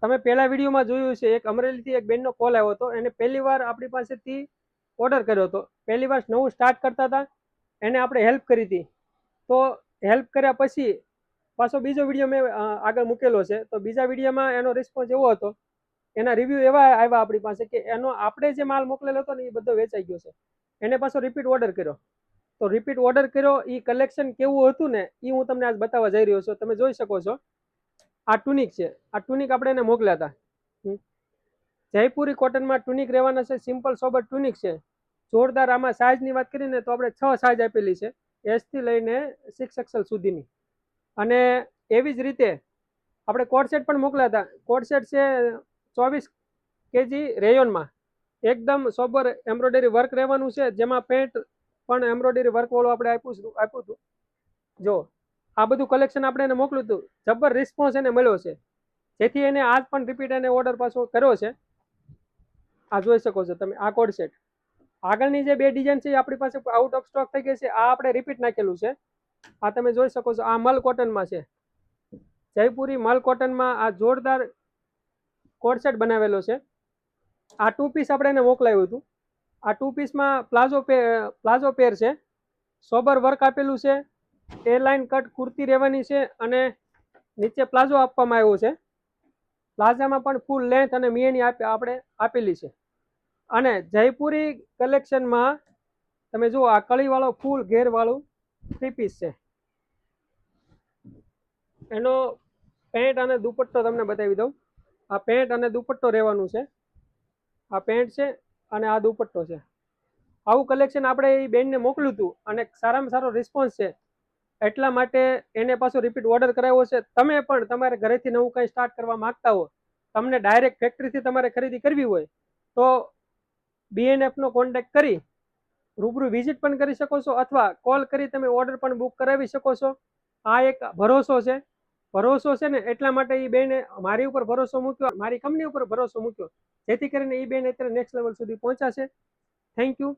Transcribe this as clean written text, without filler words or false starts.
તમે પહેલા વિડીયોમાં જોયું છે, એક અમરેલીથી એક બેનનો કોલ આવ્યો હતો. એને પહેલી વાર આપણી પાસેથી ઓર્ડર કર્યો હતો. પહેલી વાર નવું સ્ટાર્ટ કરતા હતા, એને આપણે હેલ્પ કરી હતી. તો હેલ્પ કર્યા પછી પાછો બીજો વિડીયો મેં આગળ મૂકેલો છે. તો બીજા વિડીયોમાં એનો રિસ્પોન્સ એવો હતો, એના રિવ્યૂ એવા આવ્યા આપણી પાસે કે એનો આપણે જે માલ મોકલેલો હતો ને એ બધો વેચાઈ ગયો છે. એને પાછો રિપીટ ઓર્ડર કર્યો. તો રિપીટ ઓર્ડર કર્યો, એ કલેક્શન કેવું હતું ને એ હું તમને આજ બતાવવા જઈ રહ્યો છું. તમે જોઈ શકો છો, આ ટુનિક છે. આ ટુનિક આપણે એને મોકલ્યા હતા. જયપુરી કોટનમાં ટુનિક રહેવાના છે. સિમ્પલ સોબર ટુનિક છે. જોરદાર. આમાં સાઇઝની વાત કરીને તો આપણે 6 સાઇઝ આપેલી છે, એસ થી લઈને 6XL સુધીની. અને એવી જ રીતે આપણે કોટ સેટ પણ મોકલ્યા હતા. કોટ સેટ છે 24 કેજી રેયોનમાં. એકદમ સોબર એમ્બ્રોઇડરી વર્ક રહેવાનું છે, જેમાં પેન્ટ પણ એમ્બ્રોઇડરી વર્ક વાળું આપણે આપ્યું હતું. જો આ બધું કલેક્શન આપણે એને મોકલ્યું હતું. જબર રિસ્પોન્સ એને મળ્યો છે, જેથી એને આજ પણ રિપીટ એને ઓર્ડર પાછો કર્યો છે. આ જોઈ શકો છો તમે, આ કોડ સેટ. આગળની જે બે ડિઝાઇન છે એ આપણી પાસે આઉટ ઓફ સ્ટોક થઈ ગઈ છે. આ આપણે રિપીટ નાખેલું છે. આ તમે જોઈ શકો છો, આ મલ કોટનમાં છે. જયપુરી મલ કોટનમાં આ જોરદાર કોડ સેટ બનાવેલો છે. આ 2 પીસ આપણે એને મોકલાવ્યું હતું. આ 2 પીસમાં પ્લાઝો પેર છે. સોબર વર્ક આપેલું છે. એ લાઇન કટ કુર્તી રહેવાની છે અને નીચે પ્લાઝો આપવામાં આવ્યો છે. પ્લાઝામાં પણ ફૂલ લેન્થ અને મિયાની આપણે આપેલી છે. અને જયપુરી કલેક્શનમાં તમે જુઓ, આ કળીવાળો ફૂલ ઘેરવાળું 3 પીસ છે. એનો પેન્ટ અને દુપટ્ટો તમને બતાવી દઉં. આ પેન્ટ અને દુપટ્ટો રહેવાનું છે. આ પેન્ટ છે અને આ દુપટ્ટો છે. આવું કલેક્શન આપણે એ બેનને મોકલ્યું હતું અને સારામાં સારો રિસ્પોન્સ છે. એટલા માટે એને પાછો રિપીટ ઓર્ડર કરાવ્યો છે. તમે પણ તમારે ઘરેથી નવું કંઈ સ્ટાર્ટ કરવા માંગતા હો, તમને ડાયરેક્ટ ફેક્ટરીથી તમારે ખરીદી કરવી હોય તો BNFનો કોન્ટેક્ટ કરી રૂબરૂ વિઝિટ પણ કરી શકો છો, અથવા કોલ કરી તમે ઓર્ડર પણ બુક કરાવી શકો છો. આ એક ભરોસો છે. ભરોસો છે ને એટલા માટે એ બેને મારી ઉપર ભરોસો મૂક્યો, મારી કંપની ઉપર ભરોસો મૂક્યો, જેથી કરીને એ બેન અત્યારે નેક્સ્ટ લેવલ સુધી પહોંચ્યા છે. Thank you.